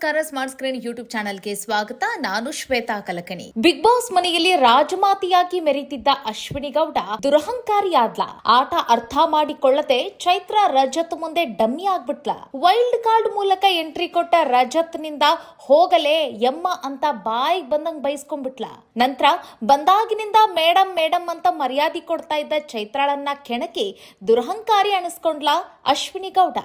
ನಮಸ್ಕಾರ, smart screen YouTube ಚಾನೆಲ್ಗೆ ಸ್ವಾಗತ. ನಾನು ಶ್ವೇತಾ ಕಲಕಣಿ. ಬಿಗ್ ಬಾಸ್ ಮನೆಯಲ್ಲಿ ರಾಜಮಾತಿಯಾಗಿ ಮೆರೀತಿದ್ದ ಅಶ್ವಿನಿ ಗೌಡ ದುರಹಂಕಾರಿಯಾದ್ಲ. ಆಟ ಅರ್ಥ ಮಾಡಿಕೊಳ್ಳದೆ ಚೈತ್ರ ರಜತ್ ಮುಂದೆ ಡಮ್ಮಿ ಆಗ್ಬಿಟ್ಲ. ವೈಲ್ಡ್ ಕಾರ್ಡ್ ಮೂಲಕ ಎಂಟ್ರಿ ಕೊಟ್ಟ ರಜತ್ ನಿಂದ ಹೋಗಲೇ ಯಮ್ಮ ಅಂತ ಬಾಯಿಗೆ ಬಂದಂಗ್ ಬೈಸ್ಕೊಂಡ್ಬಿಟ್ಲ. ನಂತರ ಬಂದಾಗಿನಿಂದ ಮೇಡಮ್ ಮೇಡಮ್ ಅಂತ ಮರ್ಯಾದೆ ಕೊಡ್ತಾ ಇದ್ದ ಚೈತ್ರಾಳನ್ನ ಕೆಣಕಿ ದುರಹಂಕಾರಿ ಅನಿಸ್ಕೊಂಡ್ಲ ಅಶ್ವಿನಿ ಗೌಡ.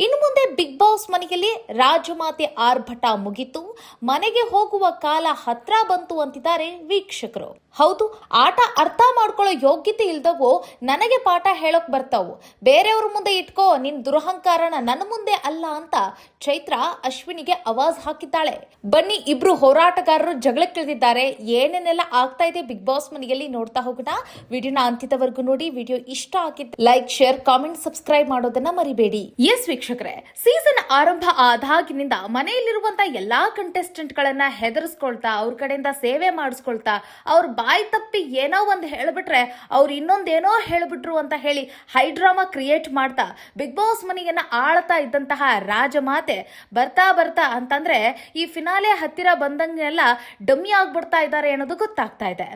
ಇನ್ನು ಮುಂದೆ ಬಿಗ್ ಬಾಸ್ ಮನೆಯಲ್ಲಿ ರಾಜಮಾತೆ ಆರ್ಭಟ ಮುಗಿತು, ಮನೆಗೆ ಹೋಗುವ ಕಾಲ ಹತ್ರ ಬಂತು ಅಂತಿದ್ದಾರೆ ವೀಕ್ಷಕರು. ಹೌದು, ಆಟ ಅರ್ಥ ಮಾಡ್ಕೊಳ್ಳೋ ಯೋಗ್ಯತೆ ಇಲ್ದವೋ ನನಗೆ ಪಾಠ ಹೇಳೋಕ್ ಬರ್ತಾವು, ಬೇರೆಯವ್ರ ಮುಂದೆ ಇಟ್ಕೋ ನಿನ್ ದುರಹಂಕಾರನ ನನ್ನ ಮುಂದೆ ಅಲ್ಲ ಅಂತ ಚೈತ್ರ ಅಶ್ವಿನಿಗೆ ಆವಾಜ್ ಹಾಕಿದ್ದಾಳೆ. ಬನ್ನಿ ಇಬ್ರು ಹೋರಾಟಗಾರರು ಜಗಳಕ್ಕಿಳಿದಿದ್ದಾರೆ. ಏನೇನೆಲ್ಲ ಆಗ್ತಾ ಇದೆ ಬಿಗ್ ಬಾಸ್ ಮನೆಯಲ್ಲಿ ನೋಡ್ತಾ ಹೋಗೋಣ. ವಿಡಿಯೋನ ಅಂತ್ಯದವರೆಗೂ ನೋಡಿ. ವಿಡಿಯೋ ಇಷ್ಟ ಆಗಿದ್ದು ಲೈಕ್, ಶೇರ್, ಕಾಮೆಂಟ್, ಸಬ್ಸ್ಕ್ರೈಬ್ ಮಾಡೋದನ್ನ ಮರಿಬೇಡಿ. ಎಸ್ ವೀಕ್ಷಕರೇ, ಸೀಸನ್ ಆರಂಭ ಆದಾಗಿನಿಂದ ಮನೆಯಲ್ಲಿರುವಂತ ಎಲ್ಲಾ ಕಂಟೆಸ್ಟೆಂಟ್ ಗಳನ್ನ ಹೆದರ್ಸ್ಕೊಳ್ತಾ, ಅವ್ರ ಕಡೆಯಿಂದ ಸೇವೆ ಮಾಡಿಸ್ಕೊಳ್ತಾ, ಅವ್ರ ಬಾಯಿ ತಪ್ಪಿ ಏನೋ ಒಂದು ಹೇಳ್ಬಿಟ್ರೆ ಅವ್ರು ಇನ್ನೊಂದೇನೋ ಹೇಳ್ಬಿಟ್ರು ಅಂತ ಹೇಳಿ ಹೈ ಡ್ರಾಮಾ ಕ್ರಿಯೇಟ್ ಮಾಡ್ತಾ ಬಿಗ್ ಬಾಸ್ ಮನೆಯನ್ನ ಆಳ್ತಾ ಇದ್ದಂತಹ ರಾಜಮಾತೆ ಬರ್ತಾ ಬರ್ತಾ ಅಂತಂದ್ರೆ ಈ ಫಿನಾಲೆ ಹತ್ತಿರ ಬಂದಂಗೆಲ್ಲ ಡಮ್ಮಿ ಆಗ್ಬಿಡ್ತಾ ಇದ್ದಾರೆ ಅನ್ನೋದು ಗೊತ್ತಾಗ್ತಾ ಇದೆ.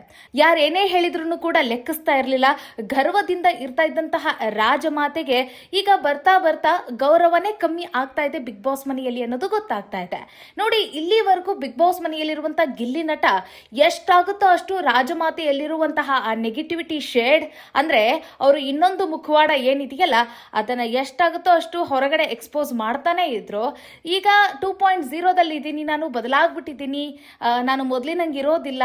ಯಾರೇನೇ ಹೇಳಿದ್ರು ಕೂಡ ಲೆಕ್ಕಿಸ್ತಾ ಇರ್ಲಿಲ್ಲ. ಗರ್ವದಿಂದ ಇರ್ತಾ ಇದ್ದಂತಹ ರಾಜಮಾತೆಗೆ ಈಗ ಬರ್ತಾ ಬರ್ತಾ ಗೌರವನೇ ಕಮ್ಮಿ ಆಗ್ತಾ ಇದೆ ಬಿಗ್ ಬಾಸ್ ಮನೆಯಲ್ಲಿ ಅನ್ನೋದು ಗೊತ್ತಾಗ್ತಾ ಇದೆ. ನೋಡಿ, ಇಲ್ಲಿವರೆಗೂ ಬಿಗ್ ಬಾಸ್ ಮನೆಯಲ್ಲಿರುವಂತಹ ಗಿಲ್ಲಿ ನಟ ಎಷ್ಟಾಗುತ್ತೋ ಅಷ್ಟು ರಾಜಮಾತೆಯಲ್ಲಿರುವಂತಹ ಆ ನೆಗೆಟಿವಿಟಿ ಶೇಡ್ ಅಂದ್ರೆ ಅವರು ಇನ್ನೊಂದು ಮುಖವಾಡ ಏನಿದೆಯಲ್ಲ ಅದನ್ನ ಎಷ್ಟಾಗುತ್ತೋ ಅಷ್ಟು ಹೊರಗಡೆ ಎಕ್ಸ್ಪೋಸ್ ಮಾಡ್ತಾನೆ ಇದ್ರು. ಈಗ 2.0 ಇದ್ದೀನಿ, ನಾನು ಬದಲಾಗ್ಬಿಟ್ಟಿದ್ದೀನಿ, ನಾನು ಮೊದಲಿನಂಗೆ ಇರೋದಿಲ್ಲ.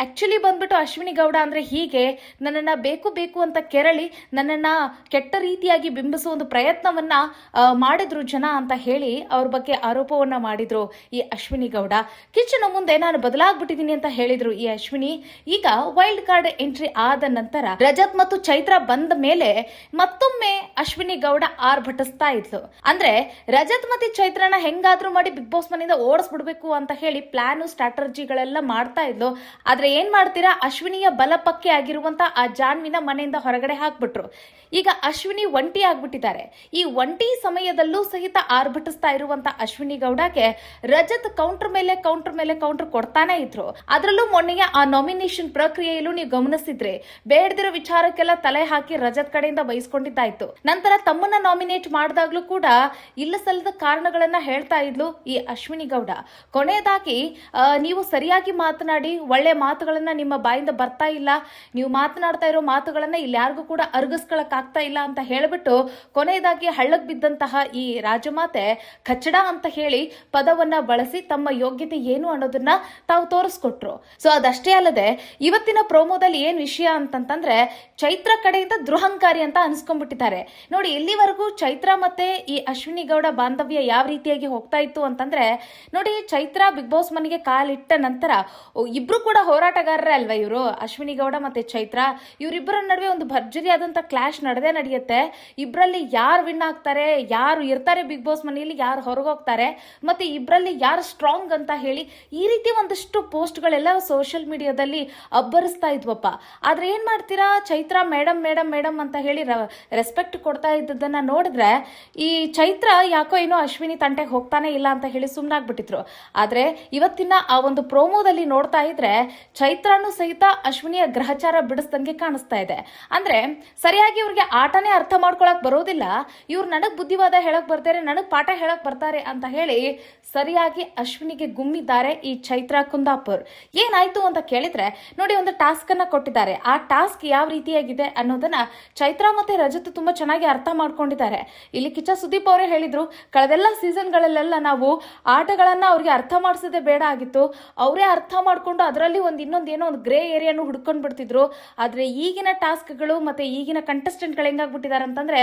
ಆಕ್ಚುಲಿ ಬಂದ್ಬಿಟ್ಟು ಅಶ್ವಿನಿ ಗೌಡ ಅಂದ್ರೆ ಹೀಗೆ ನನ್ನನ್ನ ಬೇಕು ಬೇಕು ಅಂತ ಕೆರಳಿ ನನ್ನನ್ನ ಕೆಟ್ಟ ರೀತಿಯಾಗಿ ಬಿಂಬಿಸುವ ಒಂದು ಪ್ರಯತ್ನವನ್ನ ಮಾಡಿದ್ರು ಜನ ಅಂತ ಹೇಳಿ ಅವ್ರ ಬಗ್ಗೆ ಆರೋಪವನ್ನ ಮಾಡಿದ್ರು ಈ ಅಶ್ವಿನಿ ಗೌಡ. ಕಿಚನ್ ಮುಂದೆ ನಾನು ಬದಲಾಗ್ಬಿಟ್ಟಿದ್ದೀನಿ ಅಂತ ಹೇಳಿದ್ರು ಈ ಅಶ್ವಿನಿ. ಈಗ ವೈಲ್ಡ್ ಕಾರ್ಡ್ ಎಂಟ್ರಿ ಆದ ನಂತರ ರಜತ್ ಮತ್ತು ಚೈತ್ರ ಬಂದ ಮೇಲೆ ಮತ್ತೊಮ್ಮೆ ಅಶ್ವಿನಿ ಗೌಡ ಆರ್ಭಟಿಸ್ತಾ ಇದ್ಲು. ಅಂದ್ರೆ ರಜತ್ ಮತ್ತೆ ಚೈತ್ರನ ಹೆಂಗಾದ್ರೂ ಮಾಡಿ ಬಿಗ್ ಬಾಸ್ ಮನೆಯಿಂದ ಓಡಿಸ್ಬಿಡ್ಬೇಕು ಅಂತ ಹೇಳಿ ಪ್ಲಾನ್ ಸ್ಟ್ರಾಟಜಿಗಳೆಲ್ಲ ಮಾಡ್ತಾ ಇದ್ಲು. ಆದ್ರೆ ಏನ್ ಮಾಡ್ತೀರಾ, ಅಶ್ವಿನಿಯ ಬಲಪಕ್ಕೆ ಆಗಿರುವಂತ ಆ ಜಾನ್ವಿನ ಮನೆಯಿಂದ ಹೊರಗಡೆ ಹಾಕ್ಬಿಟ್ರು. ಈಗ ಅಶ್ವಿನಿ ಒಂಟಿ ಆಗ್ಬಿಟ್ಟಿದ್ದಾರೆ. ಈ ಒಂಟಿ ಸಮಯದಲ್ಲೂ ಸಹಿತ ಆರ್ಭಟಿಸ್ತಾ ಇರುವಂತ ಅಶ್ವಿನಿ ಗೌಡಗೆ ರಜತ್ ಕೌಂಟರ್ ಮೇಲೆ ಕೌಂಟರ್ ಕೊಡ್ತಾನೆ ಇದ್ರು. ಅದರಲ್ಲೂ ಮೊನ್ನೆಯ ಆ ನಾಮಿನೇಷನ್ ಪ್ರಕ್ರಿಯೆಯಲ್ಲೂ ನೀವು ಗಮನಿಸಿದ್ರೆ ಬೇಡದಿರೋ ವಿಚಾರಕ್ಕೆಲ್ಲ ತಲೆ ಹಾಕಿ ರಜತ್ ಕಡೆಯಿಂದ ಬಯಸ್ಕೊಂಡಿದ್ದಾಯ್ತು. ನಂತರ ತಮ್ಮನ್ನ ನಾಮಿನೇಟ್ ಮಾಡಿದಾಗ್ಲೂ ಕೂಡ ಇಲ್ಲ ಸಲ್ಲದ ಕಾರಣಗಳನ್ನ ಹೇಳ್ತಾ ಇದ್ಲು ಈ ಅಶ್ವಿನಿ ಗೌಡ. ಕೊನೆಯದಾಗಿ ನೀವು ಸರಿಯಾಗಿ ಮಾತನಾಡಿ, ಒಳ್ಳೆ ಮಾತುಗಳನ್ನ ನಿಮ್ಮ ಬಾಯಿಂದ ಬರ್ತಾ ಇಲ್ಲ, ನೀವು ಮಾತನಾಡ್ತಾ ಇರೋ ಮಾತುಗಳನ್ನ ಇಲ್ಲಿ ಯಾರಿಗೂ ಕೂಡ ಅರ್ಗಿಸ್ಕೊಳಕ್ ಆಗ್ತಾ ಇಲ್ಲ ಅಂತ ಹೇಳ್ಬಿಟ್ಟು ಕೊನೆಯದಾಗಿ ಹಳ್ಳಕ್ ಬಿದ್ದಂತಹ ಈ ರಾಜಮಾತೆ ಕಚ್ಚಡ ಅಂತ ಹೇಳಿ ಪದವನ್ನ ಬಳಸಿ ತಮ್ಮ ಯೋಗ್ಯತೆ ಏನು ಅನ್ನೋದನ್ನ ತಾವು ತೋರಿಸ್ಕೊಟ್ರು. ಸೊ ಅದಷ್ಟೇ ಅಲ್ಲದೆ ಇವತ್ತಿನ ಪ್ರೋಮೋದಲ್ಲಿ ಏನ್ ವಿಷಯ ಅಂತಂತಂದ್ರೆ ಚೈತ್ರ ಕಡೆಯಿಂದ ದುರಹಂಕಾರಿ ಅಂತ ಅನ್ಸ್ಕೊಂಡ್ಬಿಟ್ಟಿದ್ದಾರೆ. ನೋಡಿ, ಇಲ್ಲಿವರೆಗೂ ಚೈತ್ರ ಮತ್ತೆ ಈ ಅಶ್ವಿನಿ ಗೌಡ ಬಾಂಧವ್ಯ ಯಾವ ರೀತಿಯಾಗಿ ಹೋಗ್ತಾ ಇತ್ತು ಅಂತಂದ್ರೆ, ನೋಡಿ ಚೈತ್ರ ಬಿಗ್ ಬಾಸ್ ಮನೆಗೆ ಕಾಲಿಟ್ಟ ನಂತರ ಇಬ್ರು ಕೂಡ ಹೋರಾಟಗಾರರೇ ಅಲ್ವಾ ಇವರು, ಅಶ್ವಿನಿ ಗೌಡ ಮತ್ತೆ ಚೈತ್ರ. ಇವರಿಬ್ಬರ ನಡುವೆ ಒಂದು ಭರ್ಜರಿ ಆದಂತ ಕ್ಲಾಶ್ ನಡೆಯುತ್ತೆ. ಇಬ್ರಲ್ಲಿ ಯಾರು ವಿನ್ ಆಗ್ತಾರೆ, ಯಾರು ಇರ್ತಾರೆ ಬಿಗ್ ಬಾಸ್ ಮನೆಯಲ್ಲಿ, ಯಾರು ಹೊರಗೋಗ್ತಾರೆ, ಮತ್ತೆ ಇಬ್ರಲ್ಲಿ ಯಾರು ಸ್ಟ್ರಾಂಗ್ ಅಂತ ಹೇಳಿ ಈ ರೀತಿ ಒಂದಷ್ಟು ಪೋಸ್ಟ್ ಗಳೆಲ್ಲ ಸೋಷಿಯಲ್ ಮೀಡಿಯಾದಲ್ಲಿ ಅಬ್ಬರಿಸ್ತಾ ಇದ್ವಪ್ಪ. ಆದ್ರೆ ಏನ್ ಮಾಡ್ತೀರಾ, ಚೈತ್ರ ಮೇಡಮ್ ಮೇಡಮ್ ಮೇಡಮ್ ಅಂತ ಹೇಳಿ ರೆಸ್ಪೆಕ್ಟ್ ಕೊಡ್ತಾ ಇದ್ದದನ್ನ ನೋಡಿದ್ರೆ ಈ ಚೈತ್ರ ಯಾಕೋ ಏನೋ ಅಶ್ವಿನಿ ತಂಟೆಗೆ ಹೋಗ್ತಾನೆ ಇಲ್ಲ ಅಂತ ಹೇಳಿ ಸುಮ್ನಾಗ್ಬಿಟ್ಟಿದ್ರು. ಆದ್ರೆ ಇವತ್ತಿನ ಆ ಒಂದು ಪ್ರೋಮೋದಲ್ಲಿ ನೋಡ್ತಾ ಇದ್ರೆ ಚೈತ್ರನು ಸಹಿತ ಅಶ್ವಿನಿಯ ಗ್ರಹಚಾರ ಬಿಡಿಸ್ದಂಗೆ ಕಾಣಿಸ್ತಾ ಇದೆ. ಅಂದ್ರೆ ಸರಿಯಾಗಿ ಇವ್ರಿಗೆ ಆಟನೇ ಅರ್ಥ ಮಾಡ್ಕೊಳಕ್ ಬರೋದಿಲ್ಲ, ಇವ್ರು ನನಗ್ ಬುದ್ಧಿವಾದ ಹೇಳಕ್ ಬರ್ತಾರೆ, ನನಗ್ ಪಾಠ ಹೇಳಕ್ ಬರ್ತಾರೆ ಅಂತ ಹೇಳಿ ಸರಿಯಾಗಿ ಅಶ್ವಿನಿಗೆ ಗುಮ್ಮಿದ್ದಾರೆ ಈ ಚೈತ್ರ ಕುಂದಾಪುರ್. ಏನಾಯ್ತು ಅಂತ ಕೇಳಿದ್ರೆ ನೋಡಿ, ಒಂದು ಟಾಸ್ಕ್ ಅನ್ನ ಕೊಟ್ಟಿದ್ದಾರೆ. ಆ ಟಾಸ್ಕ್ ಯಾವ ರೀತಿಯಾಗಿದೆ ಅನ್ನೋದನ್ನ ಚೈತ್ರ ಮತ್ತೆ ರಜತ್ ತುಂಬಾ ಚೆನ್ನಾಗಿ ಅರ್ಥ ಮಾಡ್ಕೊಂಡಿದ್ದಾರೆ. ಇಲ್ಲಿ ಕಿಚ್ಚ ಸುದೀಪ್ ಅವರೇ ಹೇಳಿದ್ರು, ಕಳೆದೆಲ್ಲ ಸೀಸನ್ಗಳಲ್ಲೆಲ್ಲ ನಾವು ಆಟಗಳನ್ನ ಅವ್ರಿಗೆ ಅರ್ಥ ಮಾಡಿಸೋದೇ ಬೇಡ ಆಗಿತ್ತು, ಅವರೇ ಅರ್ಥ ಮಾಡ್ಕೊಂಡು ಅದರಲ್ಲಿ ಇನ್ನೊಂದೇನೋ ಒಂದು ಗ್ರೇ ಏರಿಯಾನು ಹುಡ್ಕೊಂಡ್ ಬಿಡ್ತಿದ್ರು. ಆದ್ರೆ ಈಗಿನ ಟಾಸ್ಕ್ಗಳು ಮತ್ತೆ ಈಗಿನ ಕಂಟೆಸ್ಟೆಂಟ್ಗಳು ಹೆಂಗಾಗ್ಬಿಟ್ಟಿದ್ದಾರೆ ಅಂತಂದ್ರೆ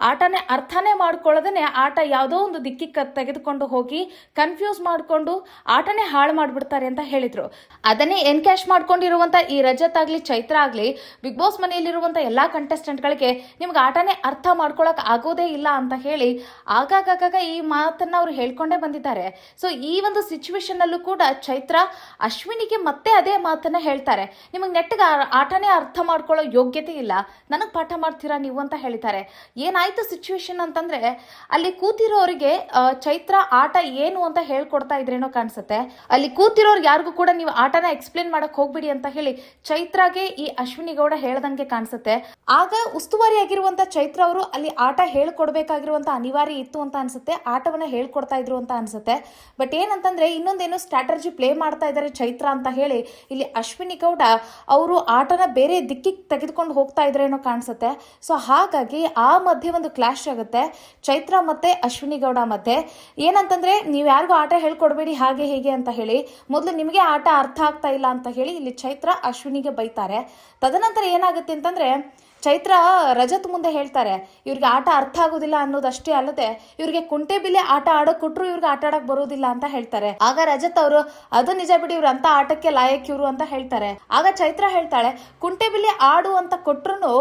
ಆಟನೇ ಅರ್ಥನೇ ಮಾಡ್ಕೊಳ್ಳೋದನ್ನೇ ಆಟ ಯಾವುದೋ ಒಂದು ದಿಕ್ಕಿಗೆ ತೆಗೆದುಕೊಂಡು ಹೋಗಿ ಕನ್ಫ್ಯೂಸ್ ಮಾಡ್ಕೊಂಡು ಆಟನೇ ಹಾಳು ಮಾಡ್ಬಿಡ್ತಾರೆ ಅಂತ ಹೇಳಿದ್ರು. ಅದನ್ನೇ ಎನ್ಕ್ಯಾಶ್ ಮಾಡ್ಕೊಂಡಿರುವಂತ ಈ ರಜತ್ ಆಗ್ಲಿ ಚೈತ್ರ ಆಗ್ಲಿ ಬಿಗ್ ಬಾಸ್ ಮನೆಯಲ್ಲಿರುವಂತ ಎಲ್ಲಾ ಕಂಟೆಸ್ಟೆಂಟ್ ಗಳಿಗೆ ನಿಮ್ಗೆ ಆಟನೇ ಅರ್ಥ ಮಾಡ್ಕೊಳಕ್ ಆಗೋದೇ ಇಲ್ಲ ಅಂತ ಹೇಳಿ ಆಗಾಗ ಈ ಮಾತನ್ನ ಅವ್ರು ಹೇಳ್ಕೊಂಡೇ ಬಂದಿದ್ದಾರೆ. ಸೊ ಈ ಒಂದು ಸಿಚುವೇಶನ್ ಅಲ್ಲೂ ಕೂಡ ಚೈತ್ರ ಅಶ್ವಿನಿಗೆ ಮತ್ತೆ ಅದೇ ಮಾತನ್ನ ಹೇಳ್ತಾರೆ, ನಿಮಗೆ ನೆಟ್ಟಗೆ ಆಟನೇ ಅರ್ಥ ಮಾಡ್ಕೊಳ್ಳೋ ಯೋಗ್ಯತೆ ಇಲ್ಲ, ನನಗ್ ಪಾಠ ಮಾಡ್ತೀರಾ ನೀವು ಅಂತ ಹೇಳಿದ್ದಾರೆ. ಏನಾಯ್ತು ಸಿಚುವೇಶನ್ ಅಂತಂದ್ರೆ ಅಲ್ಲಿ ಕೂತಿರೋರಿಗೆ ಚೈತ್ರ ಆಟ ಏನು ಅಂತ ಹೇಳ್ಕೊಡ್ತಾ ಇದ್ರೇನೋ ಕಾಣಿಸುತ್ತೆ. ಅಲ್ಲಿ ಕೂತಿರೋರು ಯಾರಿಗೂ ಕೂಡ ನೀವು ಆಟನ ಎಕ್ಸ್ಪ್ಲೇನ್ ಮಾಡಕ್ ಹೋಗ್ಬಿಡಿ ಅಂತ ಹೇಳಿ ಚೈತ್ರಾಗೆ ಈ ಅಶ್ವಿನಿ ಗೌಡ ಹೇಳ್ದಂಗೆ ಕಾಣಿಸುತ್ತೆ. ಆಗ ಉಸ್ತುವಾರಿ ಆಗಿರುವಂತ ಚೈತ್ರ ಅವರು ಅಲ್ಲಿ ಆಟ ಹೇಳ್ಕೊಡ್ಬೇಕಾಗಿರುವಂತ ಅನಿವಾರ್ಯ ಇತ್ತು ಅಂತ ಅನ್ಸುತ್ತೆ. ಆಟವನ್ನ ಹೇಳ್ಕೊಡ್ತಾ ಇದ್ರು ಅಂತ ಅನ್ಸುತ್ತೆ. ಬಟ್ ಏನಂತಂದ್ರೆ ಇನ್ನೊಂದೇನೋ ಸ್ಟ್ರಾಟಜಿ ಪ್ಲೇ ಮಾಡ್ತಾ ಇದ್ದಾರೆ ಚೈತ್ರ ಅಂತ ಹೇಳಿ ಇಲ್ಲಿ ಅಶ್ವಿನಿ ಗೌಡ ಅವರು ಆಟನ ಬೇರೆ ದಿಕ್ಕಿಗೆ ತೆಗೆದುಕೊಂಡು ಹೋಗ್ತಾ ಇದ್ರೇನೋ ಕಾಣಿಸುತ್ತೆ. ಸೊ ಹಾಗಾಗಿ ಆ ಮಧ್ಯೆ ಒಂದು ಕ್ಲಾಶ್ ಆಗುತ್ತೆ ಚೈತ್ರ ಮತ್ತೆ ಅಶ್ವಿನಿ ಗೌಡ ಮಧ್ಯೆ. ಏನಂತಂದ್ರೆ ನೀವು ಯಾರಿಗೂ ಆಟ ಹೇಳ್ಕೊಡ್ಬೇಡಿ ಹಾಗೆ ಹೀಗೆ ಅಂತ ಹೇಳಿ, ಮೊದಲು ನಿಮಗೆ ಆಟ ಅರ್ಥ ಆಗ್ತಾ ಇಲ್ಲ ಅಂತ ಹೇಳಿ ಇಲ್ಲಿ ಚೈತ್ರ ಅಶ್ವಿನಿಗೆ ಬೈತಾರೆ. ತದನಂತರ ಏನಾಗುತ್ತೆ ಅಂತಂದ್ರೆ ಚೈತ್ರ ರಜತ್ ಮುಂದೆ ಹೇಳ್ತಾರೆ ಇವ್ರಿಗೆ ಆಟ ಅರ್ಥ ಆಗೋದಿಲ್ಲ ಅನ್ನೋದಷ್ಟೇ ಅಲ್ಲದೆ ಇವ್ರಿಗೆ ಕುಂಟೆಬಿಲ್ಲೆ ಆಟ ಆಡೋಕ್ ಕೊಟ್ರು ಇವ್ರಿಗೆ ಆಟ ಆಡಕ್ ಬರೋದಿಲ್ಲ ಅಂತ ಹೇಳ್ತಾರೆ. ಆಗ ರಜತ್ ಅವರು ಅದು ನಿಜ ಬಿಡಿ ಇವ್ರು ಅಂತ ಆಟಕ್ಕೆ ಲಾಯಕ್ ಇವ್ರು ಅಂತ ಹೇಳ್ತಾರೆ. ಆಗ ಚೈತ್ರ ಹೇಳ್ತಾಳೆ ಕುಂಟೆಬಿಲ್ಲೆ ಆಡು ಅಂತ ಕೊಟ್ರು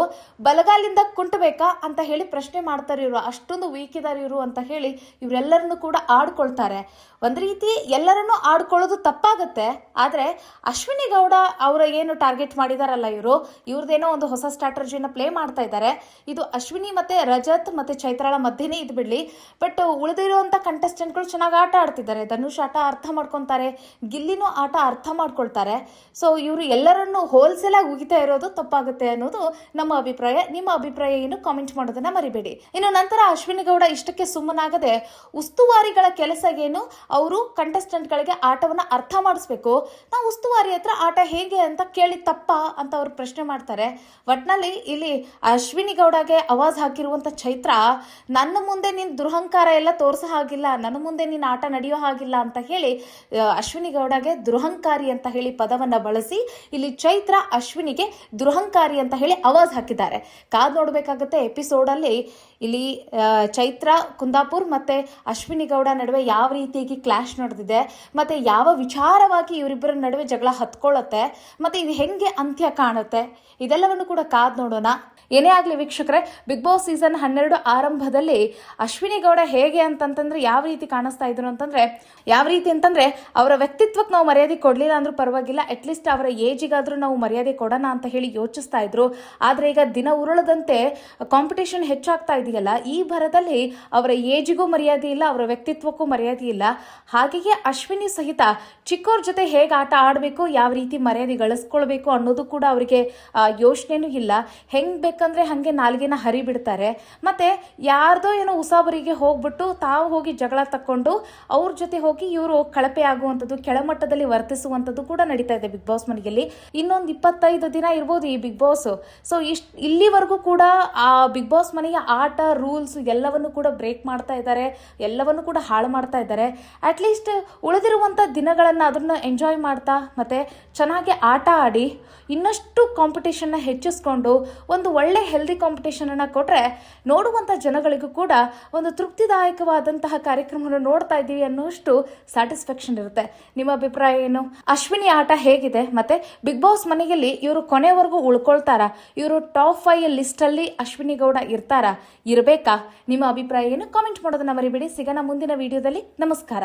ಬಲಗಾಲಿಂದ ಕುಂಟಬೇಕಾ ಅಂತ ಹೇಳಿ ಪ್ರಶ್ನೆ ಮಾಡ್ತಾರೆ ಇವ್ರು, ಅಷ್ಟೊಂದು ವೀಕ್ ಇದಾರೆ ಇವ್ರು ಅಂತ ಹೇಳಿ ಇವರೆಲ್ಲರನ್ನು ಕೂಡ ಆಡ್ಕೊಳ್ತಾರೆ. ಒಂದ್ ರೀತಿ ಎಲ್ಲರನ್ನು ಆಡ್ಕೊಳ್ಳೋದು ತಪ್ಪಾಗುತ್ತೆ. ಆದ್ರೆ ಅಶ್ವಿನಿ ಗೌಡ ಅವರ ಏನು ಟಾರ್ಗೆಟ್ ಮಾಡಿದಾರಲ್ಲ ಇವ್ರದ್ದೇನೋ ಒಂದು ಹೊಸ ಸ್ಟ್ರಾಟಜಿನ ಪ್ಲೇ ಮಾಡ್ತಾ ಇದ್ದಾರೆ. ಇದು ಅಶ್ವಿನಿ ಮತ್ತೆ ರಜತ್ ಮತ್ತೆ ಚೈತ್ರಾಳ ಮಧ್ಯೆನೇ ಇದ್ ಬಿಡ್ಲಿ, ಬಟ್ ಉಳಿದಿರುವಂತ ಕಂಟೆಸ್ಟೆಂಟ್ಗಳು ಚೆನ್ನಾಗಿ ಆಟ ಆಡ್ತಿದ್ದಾರೆ. ಧನುಷ್ ಆಟ ಅರ್ಥ ಮಾಡ್ಕೊಂತಾರೆ, ಗಿಲ್ಲಿನೂ ಆಟ ಅರ್ಥ ಮಾಡ್ಕೊಳ್ತಾರೆ. ಸೊ ಇವರು ಎಲ್ಲರನ್ನು ಹೋಲ್ಸೇಲ್ ಆಗಿ ಉಗಿತಾ ಇರೋದು ತಪ್ಪಾಗುತ್ತೆ ಅನ್ನೋದು ನಮ್ಮ ಅಭಿಪ್ರಾಯ. ನಿಮ್ಮ ಅಭಿಪ್ರಾಯ ಏನು ಕಾಮೆಂಟ್ ಮಾಡೋದನ್ನ ಮರಿಬೇಡಿ. ಇನ್ನು ನಂತರ ಅಶ್ವಿನಿ ಗೌಡ ಇಷ್ಟಕ್ಕೆ ಸುಮ್ಮನಾಗದೆ ಉಸ್ತುವಾರಿಗಳ ಕೆಲಸ ಏನು, ಅವರು ಕಂಟೆಸ್ಟೆಂಟ್ ಗಳಿಗೆ ಆಟವನ್ನ ಅರ್ಥ ಮಾಡಿಸ್ಬೇಕು, ನಾವು ಉಸ್ತುವಾರಿ ಹತ್ರ ಆಟ ಹೇಗೆ ಅಂತ ಕೇಳಿ ತಪ್ಪ ಅಂತ ಅವ್ರು ಪ್ರಶ್ನೆ ಮಾಡ್ತಾರೆ. ಒಟ್ನಲ್ಲಿ ಇಲ್ಲಿ ಅಶ್ವಿನಿ ಗೌಡಗೆ ಆವಾಜ್ ಹಾಕಿರುವಂತ ಚೈತ್ರ ನನ್ನ ಮುಂದೆ ನೀನ್ ದುರಹಂಕಾರ ಎಲ್ಲ ತೋರ್ಸ ಹಾಗಿಲ್ಲ, ನನ್ನ ಮುಂದೆ ನೀನ್ ಆಟ ನಡೆಯೋ ಹಾಗಿಲ್ಲ ಅಂತ ಹೇಳಿ ಅಶ್ವಿನಿ ಗೌಡಗೆ ದುರಹಂಕಾರಿ ಅಂತ ಹೇಳಿ ಪದವನ್ನ ಬಳಸಿ ಇಲ್ಲಿ ಚೈತ್ರ ಅಶ್ವಿನಿಗೆ ದುರಹಂಕಾರಿ ಅಂತ ಹೇಳಿ ಆವಾಜ್ ಹಾಕಿದ್ದಾರೆ. ಕಾದ್ ನೋಡ್ಬೇಕಾಗತ್ತೆ ಎಪಿಸೋಡ್ ಅಲ್ಲಿ ಇಲ್ಲಿ ಚೈತ್ರ ಕುಂದಾಪುರ್ ಮತ್ತೆ ಅಶ್ವಿನಿ ಗೌಡ ನಡುವೆ ಯಾವ ರೀತಿಯಾಗಿ ಕ್ಲಾಶ್ ನಡೆದಿದೆ, ಮತ್ತೆ ಯಾವ ವಿಚಾರವಾಗಿ ಇವರಿಬ್ಬರ ನಡುವೆ ಜಗಳ ಹತ್ಕೊಳ್ಳುತ್ತೆ, ಮತ್ತೆ ಇದು ಹೆಂಗೆ ಅಂತ್ಯ ಕಾಣುತ್ತೆ, ಇದೆಲ್ಲವನ್ನು ಕೂಡ ಕಾದ್ ನೋಡೋಣ. ಏನೇ ಆಗ್ಲಿ ವೀಕ್ಷಕರೇ, ಬಿಗ್ ಬಾಸ್ ಸೀಸನ್ 12 ಆರಂಭದಲ್ಲಿ ಅಶ್ವಿನಿ ಗೌಡ ಹೇಗೆ ಅಂತಂತಂದ್ರೆ ಯಾವ ರೀತಿ ಕಾಣಿಸ್ತಾ ಇದ್ರು ಅಂತಂದ್ರೆ, ಯಾವ ರೀತಿ ಅಂತಂದ್ರೆ ಅವರ ವ್ಯಕ್ತಿತ್ವಕ್ಕೆ ನಾವು ಮರ್ಯಾದೆ ಕೊಡ್ಲಿಲ್ಲ ಅಂದ್ರೂ ಪರವಾಗಿಲ್ಲ, ಅಟ್ಲೀಸ್ಟ್ ಅವರ ಏಜಿಗಾದ್ರೂ ನಾವು ಮರ್ಯಾದೆ ಕೊಡೋಣ ಅಂತ ಹೇಳಿ ಯೋಚಿಸ್ತಾ ಇದ್ರು. ಆದ್ರೆ ಈಗ ದಿನ ಉರುಳದಂತೆ ಕಾಂಪಿಟೇಷನ್ ಹೆಚ್ಚಾಗ್ತಾ ಇದೆಯಲ್ಲ, ಈ ಭರದಲ್ಲಿ ಅವರ ಏಜಿಗೂ ಮರ್ಯಾದೆ ಇಲ್ಲ, ಅವರ ವ್ಯಕ್ತಿತ್ವಕ್ಕೂ ಮರ್ಯಾದೆ ಇಲ್ಲ. ಹಾಗೆಯೇ ಅಶ್ವಿನಿ ಸಹಿತ ಚಿಕ್ಕವ್ರ ಜೊತೆ ಹೇಗೆ ಆಟ ಆಡಬೇಕು, ಯಾವ ರೀತಿ ಮರ್ಯಾದೆ ಗಳಿಸ್ಕೊಳ್ಬೇಕು ಅನ್ನೋದು ಕೂಡ ಅವರಿಗೆ ಯೋಚನೆನೂ ಇಲ್ಲ. ಹೆಂಗ್ ಬೇಕಂದ್ರೆ ಹಂಗೆ ನಾಲ್ಗೆನ ಹರಿ ಬಿಡ್ತಾರೆ. ಮತ್ತೆ ಯಾರ್ದೋ ಏನೋ ಉಸಾಬರಿಗೆ ಹೋಗ್ಬಿಟ್ಟು ತಾವು ಹೋಗಿ ಜಗಳ ತಕ್ಕೊಂಡು ಅವ್ರ ಜೊತೆ ಹೋಗಿ ಇವರು ಕಳಪೆ ಆಗುವಂಥದ್ದು, ಕೆಳಮಟ್ಟದಲ್ಲಿ ವರ್ತಿಸುವಂಥದ್ದು ಕೂಡ ನಡೀತಾ ಇದೆ ಬಿಗ್ ಬಾಸ್ ಮನೆಯಲ್ಲಿ. ಇನ್ನೊಂದು 25 ದಿನ ಇರ್ಬೋದು ಈ ಬಿಗ್ ಬಾಸ್. ಸೊ ಇಲ್ಲಿವರೆಗೂ ಕೂಡ ಆ ಬಿಗ್ ಬಾಸ್ ಮನೆಯ ಆಟ ರೂಲ್ಸ್ ಎಲ್ಲವನ್ನು ಕೂಡ ಬ್ರೇಕ್ ಮಾಡ್ತಾ ಇದ್ದಾರೆ, ಎಲ್ಲವನ್ನು ಕೂಡ ಹಾಳು ಮಾಡ್ತಾ ಇದ್ದಾರೆ. ಅಟ್ಲೀಸ್ಟ್ ಉಳಿದಿರುವಂಥ ದಿನಗಳನ್ನು ಅದನ್ನು ಎಂಜಾಯ್ ಮಾಡ್ತಾ ಮತ್ತೆ ಚೆನ್ನಾಗಿ ಆಟ ಆಡಿ ಇನ್ನಷ್ಟು ಕಾಂಪಿಟೇಷನ್ನ ಹೆಚ್ಚಿಸ್ಕೊಂಡು ಒಂದು ಒಳ್ಳೆ ಹೆಲ್ದಿ ಕಾಂಪಿಟೇಷನ್ ಅನ್ನ ಕೊಟ್ರೆ ನೋಡುವಂಥ ಜನಗಳಿಗೂ ಕೂಡ ಒಂದು ತೃಪ್ತಿದಾಯಕವಾದಂತಹ ಕಾರ್ಯಕ್ರಮವನ್ನು ನೋಡ್ತಾ ಇದ್ದೀವಿ ಅನ್ನೋಷ್ಟು ಸ್ಯಾಟಿಸ್ಫ್ಯಾಕ್ಷನ್ ಇರುತ್ತೆ. ನಿಮ್ಮ ಅಭಿಪ್ರಾಯ ಏನು? ಅಶ್ವಿನಿ ಆಟ ಹೇಗಿದೆ? ಮತ್ತೆ ಬಿಗ್ ಬಾಸ್ ಮನೆಯಲ್ಲಿ ಇವರು ಕೊನೆವರೆಗೂ ಉಳ್ಕೊಳ್ತಾರಾ? ಇವರು ಟಾಪ್ 5 ಲಿಸ್ಟ್ ಅಲ್ಲಿ ಅಶ್ವಿನಿ ಗೌಡ ಇರ್ತಾರಾ, ಇರಬೇಕಾ? ನಿಮ್ಮ ಅಭಿಪ್ರಾಯ ಏನು ಕಾಮೆಂಟ್ ಮಾಡೋದನ್ನ ಮರಿಬೇಡಿ. ಸಿಗೋಣ ಮುಂದಿನ ವಿಡಿಯೋದಲ್ಲಿ. ನಮಸ್ಕಾರ.